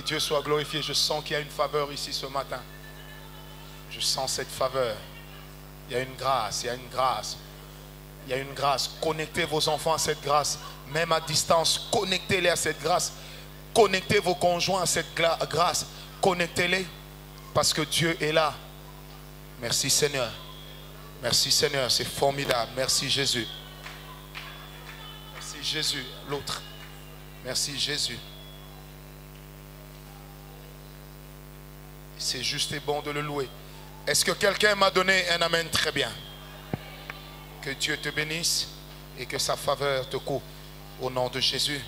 Dieu soit glorifié. Je sens qu'il y a une faveur ici ce matin. Je sens cette faveur. Il y a une grâce, il y a une grâce. Il y a une grâce. Connectez vos enfants à cette grâce. Même à distance, connectez-les à cette grâce. Connectez vos conjoints à cette grâce. Connectez-les. Parce que Dieu est là. Merci Seigneur. Merci Seigneur, c'est formidable. Merci Jésus. Merci Jésus. L'autre. Merci Jésus. C'est juste et bon de le louer. Est-ce que quelqu'un m'a donné un amen très bien? Que Dieu te bénisse et que sa faveur te couvre au nom de Jésus.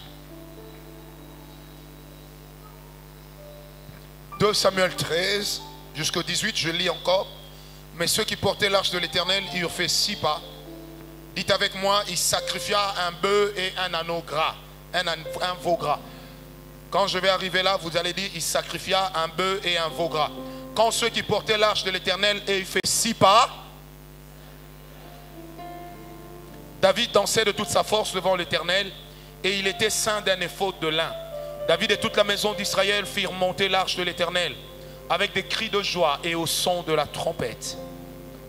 2 Samuel 13 jusqu'au 18, je lis encore. Mais ceux qui portaient l'arche de l'Éternel eurent fait 6 pas. Dites avec moi, il sacrifia un bœuf et un agneau gras, un veau gras. Quand je vais arriver là, vous allez dire, il sacrifia un bœuf et un veau gras. Quand ceux qui portaient l'arche de l'Éternel eurent fait 6 pas, David dansait de toute sa force devant l'Éternel et il était ceint d'un éphod de lin. David et toute la maison d'Israël firent monter l'arche de l'Éternel avec des cris de joie et au son de la trompette.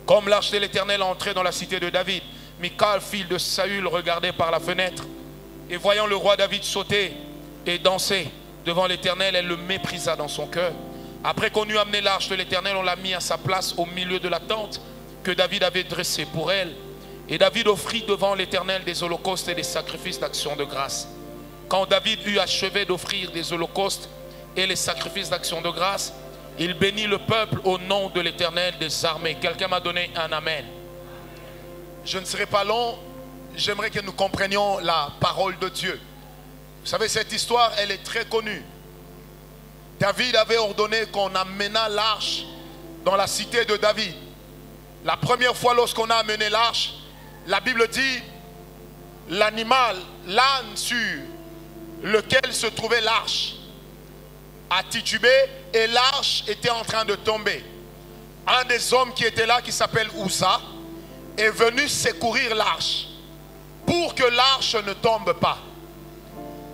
Comme l'arche de l'Éternel entrait dans la cité de David, Michal, fille de Saül, regardait par la fenêtre et voyant le roi David sauter et danser devant l'Éternel, elle le méprisa dans son cœur. Après qu'on eut amené l'arche de l'Éternel, on l'a mis à sa place au milieu de la tente que David avait dressée pour elle. Et David offrit devant l'Éternel des holocaustes et des sacrifices d'action de grâce. Quand David eut achevé d'offrir des holocaustes et les sacrifices d'action de grâce, il bénit le peuple au nom de l'Éternel des armées. Quelqu'un m'a donné un amen. Je ne serai pas long. J'aimerais que nous comprenions la parole de Dieu. Vous savez, cette histoire, elle est très connue. David avait ordonné qu'on amena l'arche dans la cité de David. La première fois lorsqu'on a amené l'arche, la Bible dit, l'animal, l'âne sur lequel se trouvait l'arche, a titubé et l'arche était en train de tomber. Un des hommes qui était là, qui s'appelle Uza, est venu secourir l'arche pour que l'arche ne tombe pas.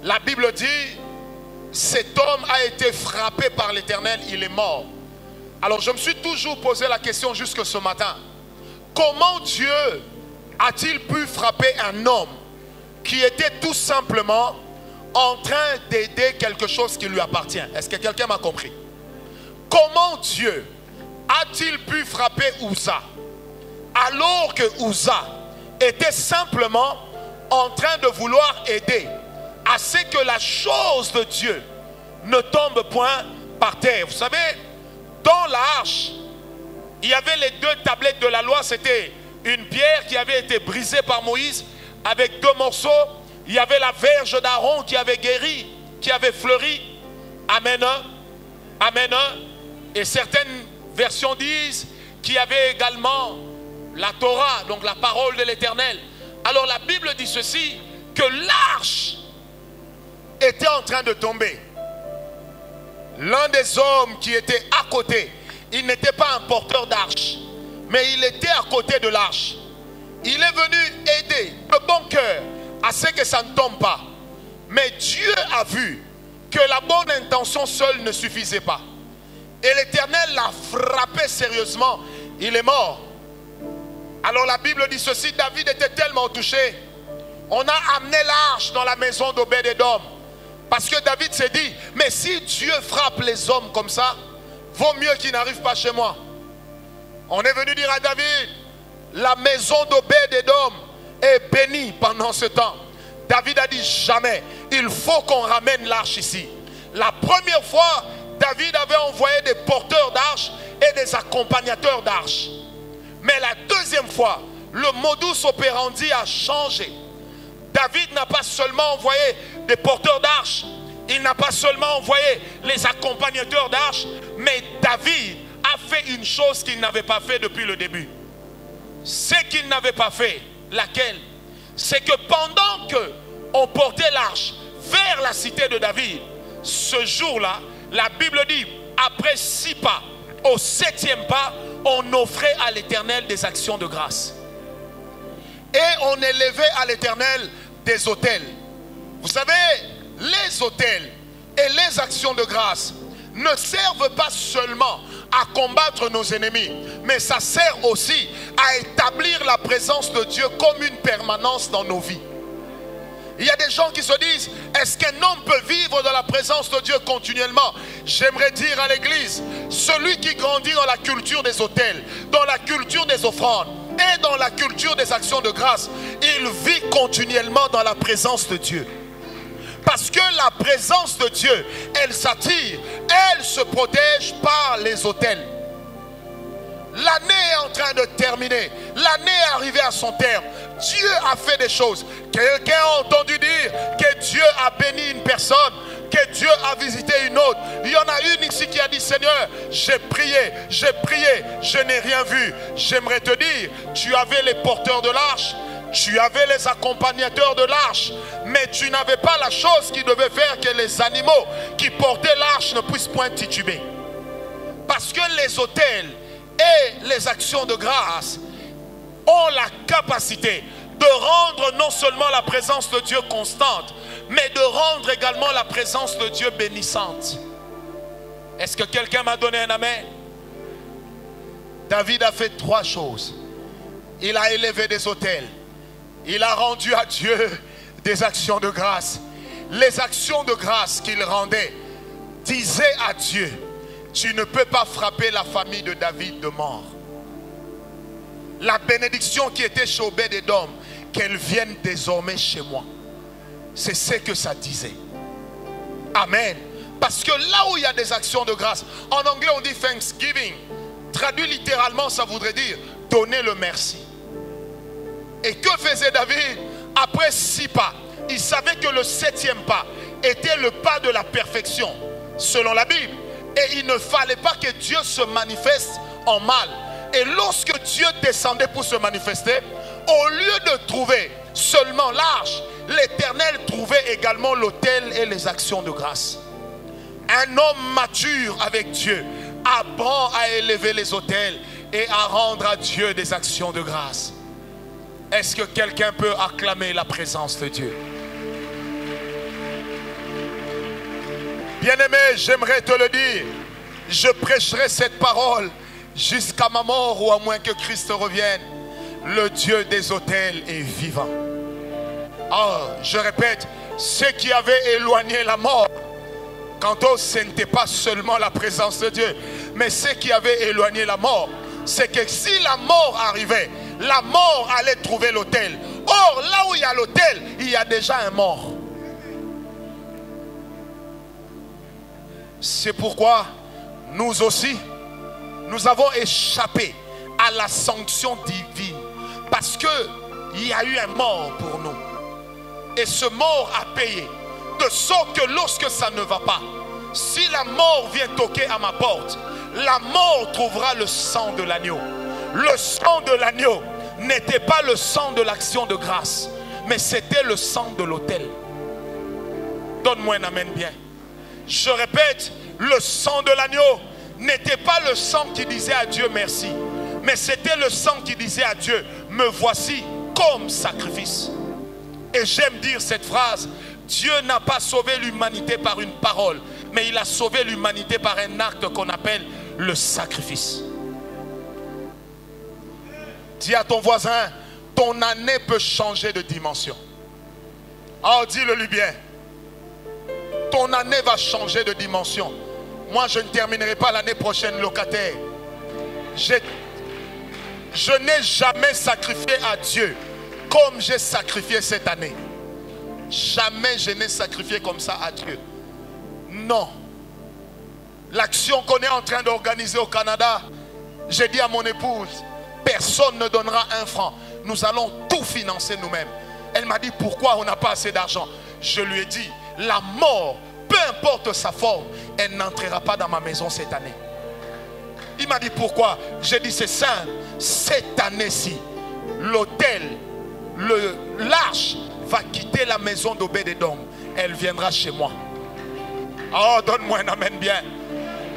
La Bible dit, cet homme a été frappé par l'Éternel, il est mort. Alors je me suis toujours posé la question jusque ce matin. Comment Dieu a-t-il pu frapper un homme qui était tout simplement en train d'aider quelque chose qui lui appartient? Est-ce que quelqu'un m'a compris? Comment Dieu a-t-il pu frapper Uza alors que Uza était simplement en train de vouloir aider à ce que la chose de Dieu ne tombe point par terre? Vous savez, dans l'arche, il y avait les 2 tablettes de la loi. C'était une pierre qui avait été brisée par Moïse avec 2 morceaux. Il y avait la verge d'Aaron qui avait guéri, qui avait fleuri. Amen. Amen. Et certaines versions disent qu'il y avait également la Torah, donc la parole de l'Éternel. Alors la Bible dit ceci, que l'arche était en train de tomber. L'un des hommes qui était à côté, il n'était pas un porteur d'arche, mais il était à côté de l'arche. Il est venu aider de bon cœur à ce que ça ne tombe pas. Mais Dieu a vu que la bonne intention seule ne suffisait pas. Et l'Éternel l'a frappé sérieusement. Il est mort. Alors la Bible dit ceci, David était tellement touché. On a amené l'arche dans la maison d'Obed-Édom. Parce que David s'est dit, mais si Dieu frappe les hommes comme ça, vaut mieux qu'il n'arrive pas chez moi. On est venu dire à David, la maison d'Obed-Édom est bénie pendant ce temps. David a dit, jamais, il faut qu'on ramène l'arche ici. La première fois, David avait envoyé des porteurs d'arche et des accompagnateurs d'arche. Mais la deuxième fois, le modus operandi a changé. David n'a pas seulement envoyé des porteurs d'arche, il n'a pas seulement envoyé les accompagnateurs d'arche, mais David a fait une chose qu'il n'avait pas fait depuis le début. Ce qu'il n'avait pas fait, laquelle? C'est que pendant qu'on portait l'arche vers la cité de David, ce jour-là, la Bible dit, après 6 pas, au 7e pas, on offrait à l'Éternel des actions de grâce. Et on élevait à l'Éternel des autels. Vous savez, les autels, et les actions de grâce ne servent pas seulement à combattre nos ennemis, mais ça sert aussi à établir la présence de Dieu comme une permanence dans nos vies. Il y a des gens qui se disent, est-ce qu'un homme peut vivre dans la présence de Dieu continuellement? J'aimerais dire à l'église, celui qui grandit dans la culture des autels, dans la culture des offrandes et dans la culture des actions de grâce, il vit continuellement dans la présence de Dieu. Parce que la présence de Dieu, elle s'attire, elle se protège par les autels. L'année est en train de terminer. L'année est arrivée à son terme. Dieu a fait des choses. Quelqu'un a entendu dire que Dieu a béni une personne, que Dieu a visité une autre. Il y en a une ici qui a dit, Seigneur, j'ai prié, je n'ai rien vu. J'aimerais te dire, tu avais les porteurs de l'arche, tu avais les accompagnateurs de l'arche, mais tu n'avais pas la chose qui devait faire que les animaux qui portaient l'arche ne puissent point tituber. Parce que les autels et les actions de grâce ont la capacité de rendre non seulement la présence de Dieu constante, mais de rendre également la présence de Dieu bénissante. Est-ce que quelqu'un m'a donné un amen? David a fait 3 choses. Il a élevé des autels. Il a rendu à Dieu des actions de grâce. Les actions de grâce qu'il rendait disaient à Dieu, tu ne peux pas frapper la famille de David de mort. La bénédiction qui était chez Obed-Edom, qu'elle vienne désormais chez moi. C'est ce que ça disait. Amen. Parce que là où il y a des actions de grâce, en anglais on dit thanksgiving. Traduit littéralement, ça voudrait dire donner le merci. Et que faisait David? Après 6 pas, il savait que le 7e pas était le pas de la perfection, selon la Bible. Et il ne fallait pas que Dieu se manifeste en mal. Et lorsque Dieu descendait pour se manifester, au lieu de trouver seulement l'arche, l'Éternel trouvait également l'autel et les actions de grâce. Un homme mature avec Dieu apprend à élever les autels et à rendre à Dieu des actions de grâce. Est-ce que quelqu'un peut acclamer la présence de Dieu? Bien-aimé, j'aimerais te le dire, je prêcherai cette parole jusqu'à ma mort ou à moins que Christ revienne. Le Dieu des autels est vivant. Oh, je répète, ce qui avait éloigné la mort, quant au ce n'était pas seulement la présence de Dieu, mais ce qui avait éloigné la mort, c'est que si la mort arrivait, la mort allait trouver l'autel. Or, là où il y a l'autel, il y a déjà un mort. C'est pourquoi nous aussi, nous avons échappé à la sanction divine. Parce qu'il y a eu un mort pour nous. Et ce mort a payé. De sorte que lorsque ça ne va pas, si la mort vient toquer à ma porte, la mort trouvera le sang de l'agneau. Le sang de l'agneau n'était pas le sang de l'action de grâce, mais c'était le sang de l'autel. Donne-moi un amen bien. Je répète, le sang de l'agneau n'était pas le sang qui disait à Dieu merci, mais c'était le sang qui disait à Dieu, me voici comme sacrifice. Et j'aime dire cette phrase, Dieu n'a pas sauvé l'humanité par une parole, mais il a sauvé l'humanité par un acte qu'on appelle le sacrifice. Dis à ton voisin, ton année peut changer de dimension. Oh, dis-le lui bien. Ton année va changer de dimension. Moi, je ne terminerai pas l'année prochaine locataire. Je n'ai jamais sacrifié à Dieu comme j'ai sacrifié cette année. Jamais je n'ai sacrifié comme ça à Dieu. Non. L'action qu'on est en train d'organiser au Canada, j'ai dit à mon épouse, personne ne donnera 1 franc. Nous allons tout financer nous-mêmes. Elle m'a dit, pourquoi on n'a pas assez d'argent? Je lui ai dit, la mort, peu importe sa forme, elle n'entrera pas dans ma maison cette année. Il m'a dit, pourquoi? J'ai dit, c'est simple. Cette année-ci, l'autel, l'arche va quitter la maison d'Obed-Edom. Elle viendra chez moi. Oh, donne-moi un amen bien.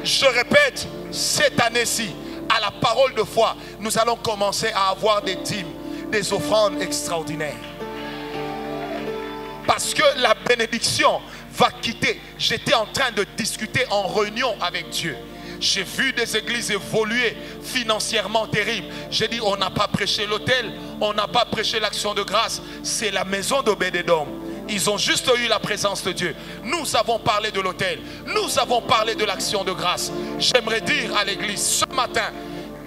Je répète, cette année-ci, à la parole de foi, nous allons commencer à avoir des dîmes, des offrandes extraordinaires. Parce que la bénédiction va quitter. J'étais en train de discuter en réunion avec Dieu. J'ai vu des églises évoluer financièrement terrible. J'ai dit, on n'a pas prêché l'autel, on n'a pas prêché l'action de grâce. C'est la maison d'Obed-Édom. Ils ont juste eu la présence de Dieu. Nous avons parlé de l'autel. Nous avons parlé de l'action de grâce. J'aimerais dire à l'église ce matin,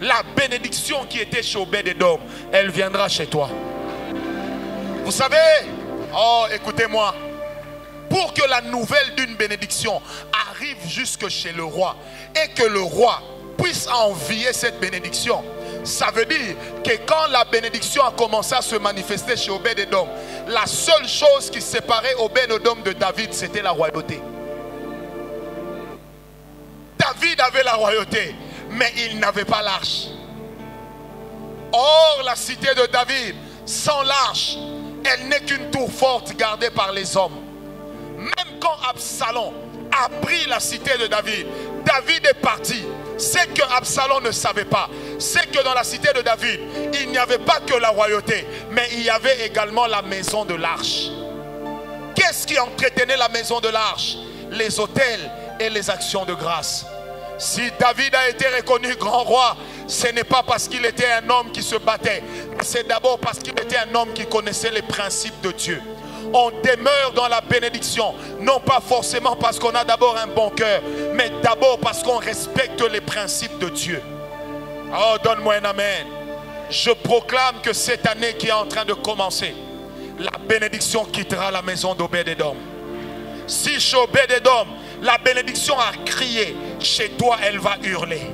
la bénédiction qui était chez Obed-Édom, elle viendra chez toi. Vous savez, oh écoutez-moi, pour que la nouvelle d'une bénédiction arrive jusque chez le roi et que le roi puisse envier cette bénédiction, ça veut dire que quand la bénédiction a commencé à se manifester chez Obed-Édom, la seule chose qui séparait Obed-Édom de David, c'était la royauté. David avait la royauté, mais il n'avait pas l'arche. Or, la cité de David, sans l'arche, elle n'est qu'une tour forte gardée par les hommes. Même quand Absalom a pris la cité de David, David est parti. C'est que Absalom ne savait pas, c'est que dans la cité de David, il n'y avait pas que la royauté, mais il y avait également la maison de l'arche. Qu'est-ce qui entretenait la maison de l'arche? Les autels et les actions de grâce. Si David a été reconnu grand roi, ce n'est pas parce qu'il était un homme qui se battait, c'est d'abord parce qu'il était un homme qui connaissait les principes de Dieu. On demeure dans la bénédiction, non pas forcément parce qu'on a d'abord un bon cœur, mais d'abord parce qu'on respecte les principes de Dieu. Oh, donne-moi un amen. Je proclame que cette année qui est en train de commencer, la bénédiction quittera la maison d'Obed-Édom. Si chez Obed-Édom, la bénédiction a crié, chez toi elle va hurler.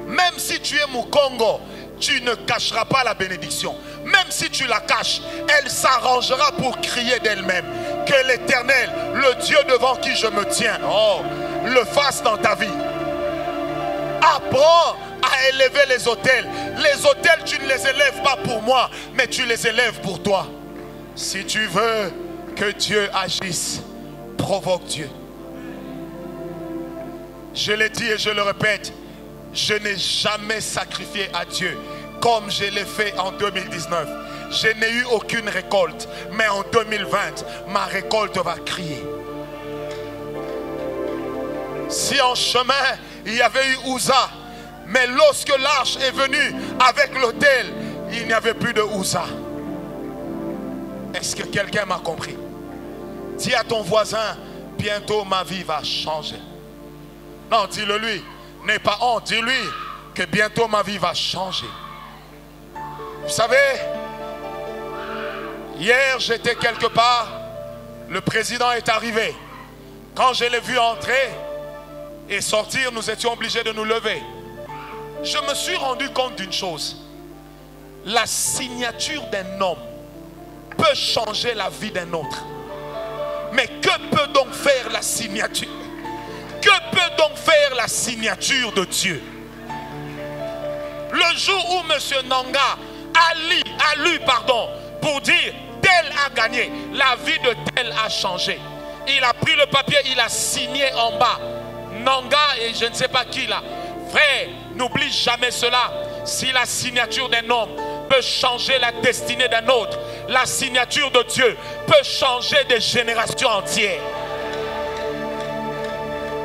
Même si tu es Mukongo, tu ne cacheras pas la bénédiction. Même si tu la caches, elle s'arrangera pour crier d'elle-même. Que l'Éternel, le Dieu devant qui je me tiens, oh, le fasse dans ta vie. Apprends à élever les autels. Les autels, tu ne les élèves pas pour moi, mais tu les élèves pour toi. Si tu veux que Dieu agisse, provoque Dieu. Je l'ai dit et je le répète, je n'ai jamais sacrifié à Dieu comme je l'ai fait en 2019. Je n'ai eu aucune récolte, mais en 2020, ma récolte va crier. Si en chemin, il y avait eu Uza, mais lorsque l'arche est venue avec l'autel, il n'y avait plus de Uza. Est-ce que quelqu'un m'a compris? Dis à ton voisin, bientôt ma vie va changer. Non, dis-le lui. N'aie pas honte, dis-lui que bientôt ma vie va changer. Vous savez, hier j'étais quelque part, le président est arrivé. Quand je l'ai vu entrer et sortir, nous étions obligés de nous lever. Je me suis rendu compte d'une chose. La signature d'un homme peut changer la vie d'un autre. Mais que peut donc faire la signature? Que peut donc faire la signature de Dieu? Le jour où M. Nanga a lu pour dire tel a gagné, la vie de tel a changé. Il a pris le papier, il a signé en bas. Nanga et je ne sais pas qui là. Frère, n'oublie jamais cela. Si la signature d'un homme peut changer la destinée d'un autre, la signature de Dieu peut changer des générations entières.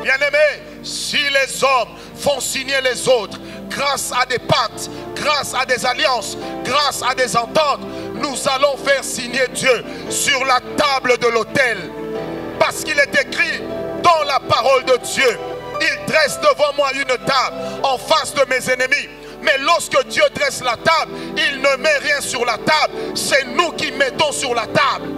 Bien-aimés, si les hommes font signer les autres grâce à des pactes, grâce à des alliances, grâce à des ententes, nous allons faire signer Dieu sur la table de l'autel. Parce qu'il est écrit dans la parole de Dieu, il dresse devant moi une table en face de mes ennemis. Mais lorsque Dieu dresse la table, il ne met rien sur la table. C'est nous qui mettons sur la table.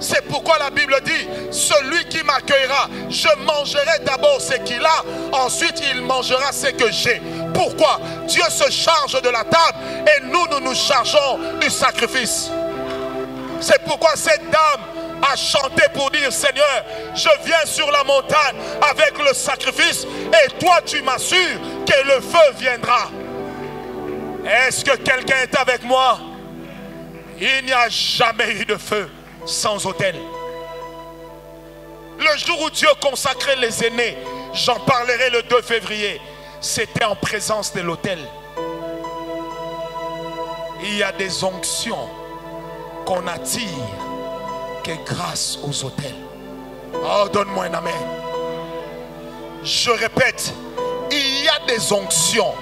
C'est pourquoi la Bible dit, celui qui m'accueillera, je mangerai d'abord ce qu'il a, ensuite il mangera ce que j'ai. Pourquoi? Dieu se charge de la table et nous nous chargeons du sacrifice. C'est pourquoi cette dame a chanté pour dire, Seigneur, je viens sur la montagne avec le sacrifice et toi tu m'assures que le feu viendra. Est-ce que quelqu'un est avec moi? Il n'y a jamais eu de feu sans autel. Le jour où Dieu consacrait les aînés, j'en parlerai le 2 février, c'était en présence de l'autel. Il y a des onctions qu'on attire, que grâce aux autels. Oh, donne-moi un amen. Je répète, il y a des onctions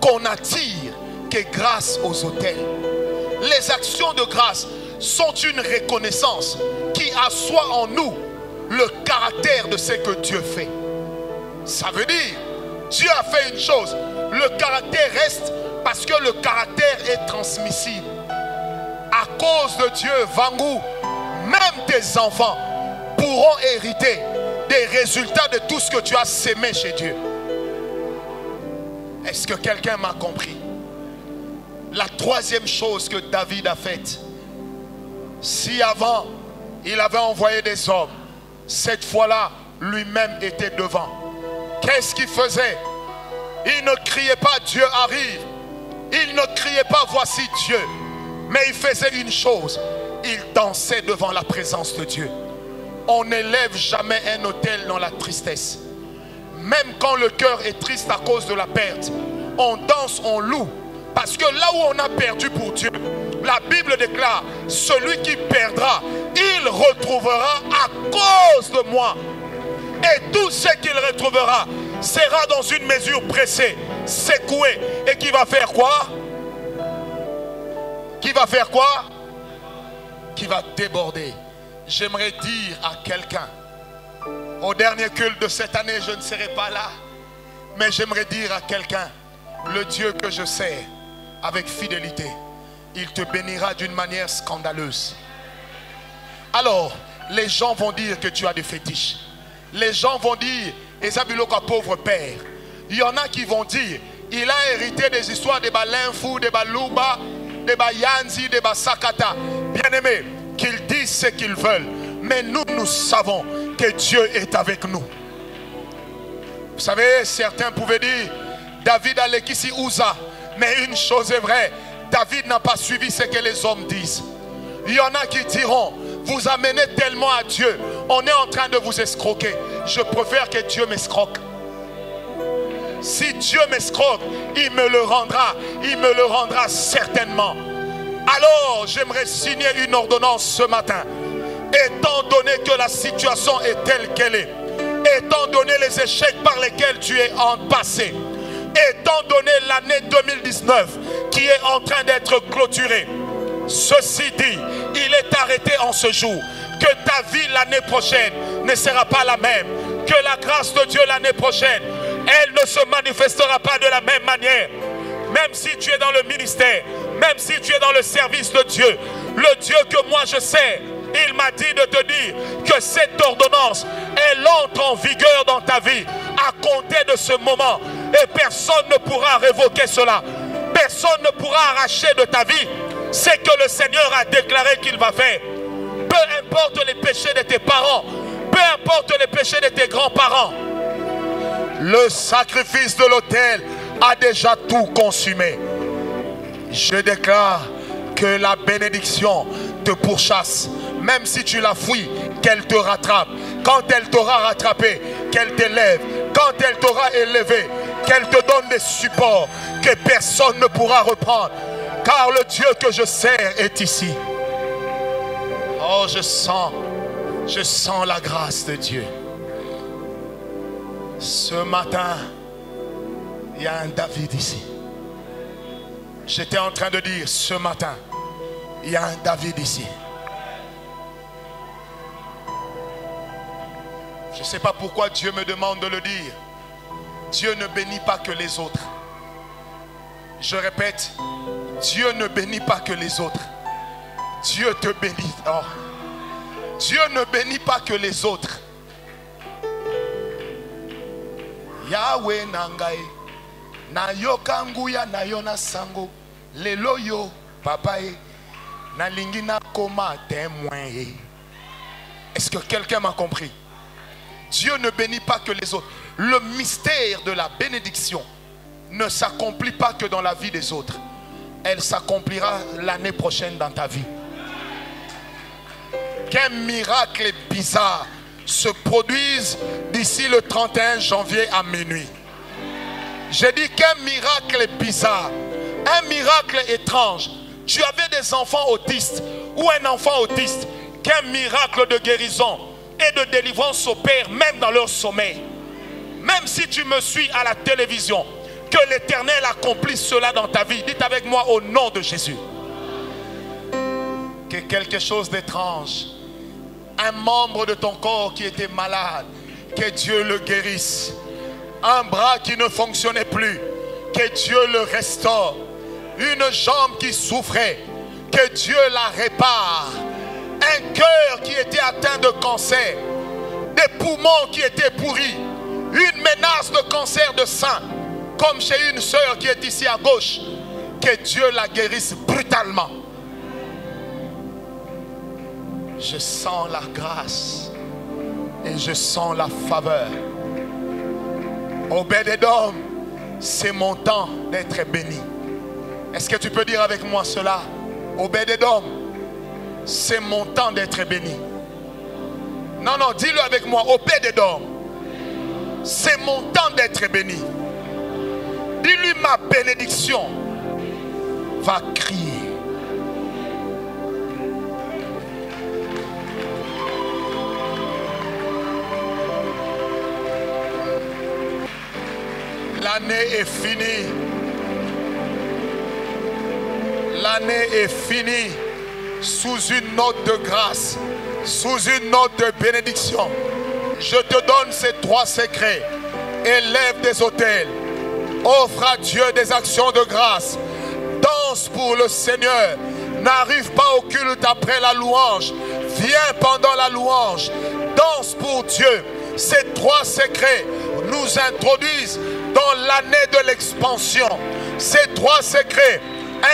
qu'on attire que grâce aux autels. Les actions de grâce sont une reconnaissance qui assoit en nous le caractère de ce que Dieu fait. Ça veut dire, Dieu a fait une chose, le caractère reste parce que le caractère est transmissible. À cause de Dieu, Vangou, même tes enfants pourront hériter des résultats de tout ce que tu as sémé chez Dieu. Est-ce que quelqu'un m'a compris? La troisième chose que David a faite, si avant il avait envoyé des hommes, cette fois-là lui-même était devant. Qu'est-ce qu'il faisait? Il ne criait pas Dieu arrive, il ne criait pas voici Dieu, mais il faisait une chose, il dansait devant la présence de Dieu. On n'élève jamais un autel dans la tristesse. Même quand le cœur est triste à cause de la perte, on danse, on loue. Parce que là où on a perdu pour Dieu, la Bible déclare, celui qui perdra, il retrouvera à cause de moi. Et tout ce qu'il retrouvera sera dans une mesure pressée, secouée. Et qui va faire quoi? Qui va faire quoi? Qui va déborder. J'aimerais dire à quelqu'un, au dernier culte de cette année, je ne serai pas là, mais j'aimerais dire à quelqu'un, le Dieu que je sers avec fidélité, il te bénira d'une manière scandaleuse. Alors, les gens vont dire que tu as des fétiches. Les gens vont dire, Esabiloka pauvre père. Il y en a qui vont dire, il a hérité des histoires des balinfou, des balouba, des bayanzi, des basakata. Bien-aimés, qu'ils disent ce qu'ils veulent, mais nous, nous savons que Dieu est avec nous. Vous savez, certains pouvaient dire, David a l'équissi Ouza, mais une chose est vraie, David n'a pas suivi ce que les hommes disent. Il y en a qui diront, vous amenez tellement à Dieu, on est en train de vous escroquer. Je préfère que Dieu m'escroque. Si Dieu m'escroque, il me le rendra certainement. Alors, j'aimerais signer une ordonnance ce matin. Étant donné que la situation est telle qu'elle est, étant donné les échecs par lesquels tu es en passé, étant donné l'année 2019 qui est en train d'être clôturée, ceci dit, il est arrêté en ce jour que ta vie l'année prochaine ne sera pas la même, que la grâce de Dieu l'année prochaine, elle ne se manifestera pas de la même manière. Même si tu es dans le ministère, même si tu es dans le service de Dieu, le Dieu que moi je sais, il m'a dit de te dire que cette ordonnance, elle entre en vigueur dans ta vie à compter de ce moment. Et personne ne pourra révoquer cela. Personne ne pourra arracher de ta vie ce que le Seigneur a déclaré qu'il va faire. Peu importe les péchés de tes parents, peu importe les péchés de tes grands-parents, le sacrifice de l'autel a déjà tout consumé. Je déclare que la bénédiction te pourchasse. Même si tu la fuis, qu'elle te rattrape. Quand elle t'aura rattrapé, qu'elle t'élève. Quand elle t'aura élevé, qu'elle te donne des supports que personne ne pourra reprendre. Car le Dieu que je sers est ici. Oh, je sens la grâce de Dieu. Ce matin, il y a un David ici. J'étais en train de dire, ce matin, il y a un David ici. Je ne sais pas pourquoi Dieu me demande de le dire. Dieu ne bénit pas que les autres. Je répète, Dieu ne bénit pas que les autres. Dieu te bénit. Oh. Dieu ne bénit pas que les autres. Yahweh nangai na yokanguya na yona sango lelo yo papa na lingina koma témoin. Est-ce que quelqu'un m'a compris? Dieu ne bénit pas que les autres. Le mystère de la bénédiction ne s'accomplit pas que dans la vie des autres. Elle s'accomplira l'année prochaine dans ta vie. Qu'un miracle bizarre se produise d'ici le 31 janvier à minuit. J'ai dit qu'un miracle bizarre, un miracle étrange. Tu avais des enfants autistes ou un enfant autiste qu'un miracle de guérison et de délivrance s'opère même dans leur sommeil. Même si tu me suis à la télévision, que l'Éternel accomplisse cela dans ta vie. Dites avec moi au nom de Jésus. Que quelque chose d'étrange, un membre de ton corps qui était malade, que Dieu le guérisse. Un bras qui ne fonctionnait plus, que Dieu le restaure. Une jambe qui souffrait, que Dieu la répare. Un cœur qui était atteint de cancer, des poumons qui étaient pourris, une menace de cancer de sein, comme chez une sœur qui est ici à gauche, que Dieu la guérisse brutalement. Je sens la grâce et je sens la faveur. Obed-Edom, c'est mon temps d'être béni. Est-ce que tu peux dire avec moi cela? Obed-Edom, c'est mon temps d'être béni. Non, non, dis-le avec moi. Obed-Edom, c'est mon temps d'être béni. Dis-lui, ma bénédiction va crier. L'année est finie. L'année est finie sous une note de grâce, sous une note de bénédiction. Je te donne ces 3 secrets. Élève des autels. Offre à Dieu des actions de grâce. Danse pour le Seigneur. N'arrive pas au culte après la louange. Viens pendant la louange. Danse pour Dieu. Ces 3 secrets nous introduisent dans l'année de l'expansion. Ces 3 secrets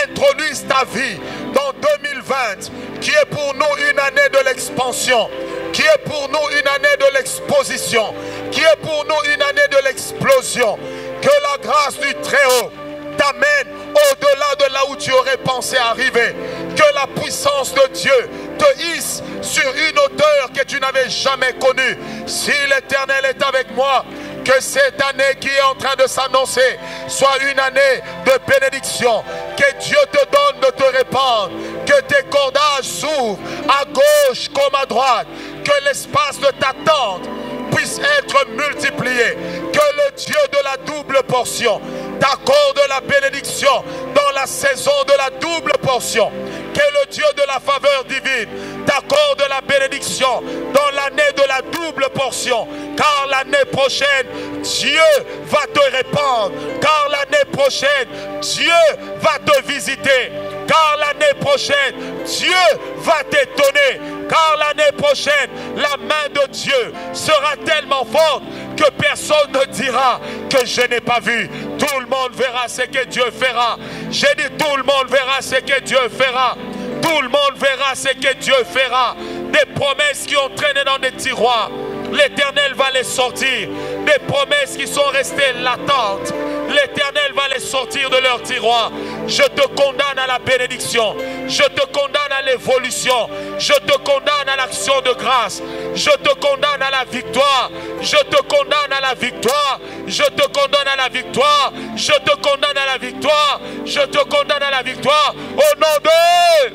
introduisent ta vie dans 2020, qui est pour nous une année de l'expansion, qui est pour nous une année de l'exposition, qui est pour nous une année de l'explosion. Que la grâce du Très-Haut t'amène au-delà de là où tu aurais pensé arriver. Que la puissance de Dieu te hisse sur une hauteur que tu n'avais jamais connue. Si l'Éternel est avec moi, que cette année qui est en train de s'annoncer soit une année de bénédiction. Que Dieu te donne de te répandre. Que tes cordages s'ouvrent à gauche comme à droite. Que l'espace de ta tente puisse être multiplié. Que le Dieu de la double portion t'accorde la bénédiction dans la saison de la double portion. Que le Dieu de la faveur divine t'accorde la bénédiction dans l'année de la double portion. Car l'année prochaine, Dieu va te répandre. Car l'année prochaine, Dieu va te visiter. Car l'année prochaine, Dieu va t'étonner. Car l'année prochaine, la main de Dieu sera tellement forte que personne ne dira que je n'ai pas vu. Tout le monde verra ce que Dieu fera. J'ai dit tout le monde verra ce que Dieu fera. Tout le monde verra ce que Dieu fera. Des promesses qui ont traîné dans des tiroirs, l'Éternel va les sortir. Des promesses qui sont restées latentes, l'Éternel va les sortir de leur tiroir. Je te condamne à la bénédiction. Je te condamne à l'évolution. Je te condamne à l'action de grâce. Je te condamne à la victoire. Je te condamne à la victoire. Je te condamne à la victoire. Je te condamne à la victoire. Je te condamne à la victoire. Au nom de...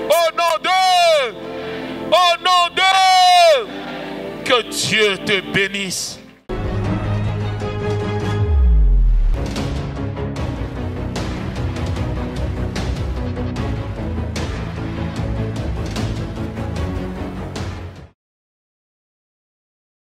Au nom de... Au nom de... Que Dieu te bénisse.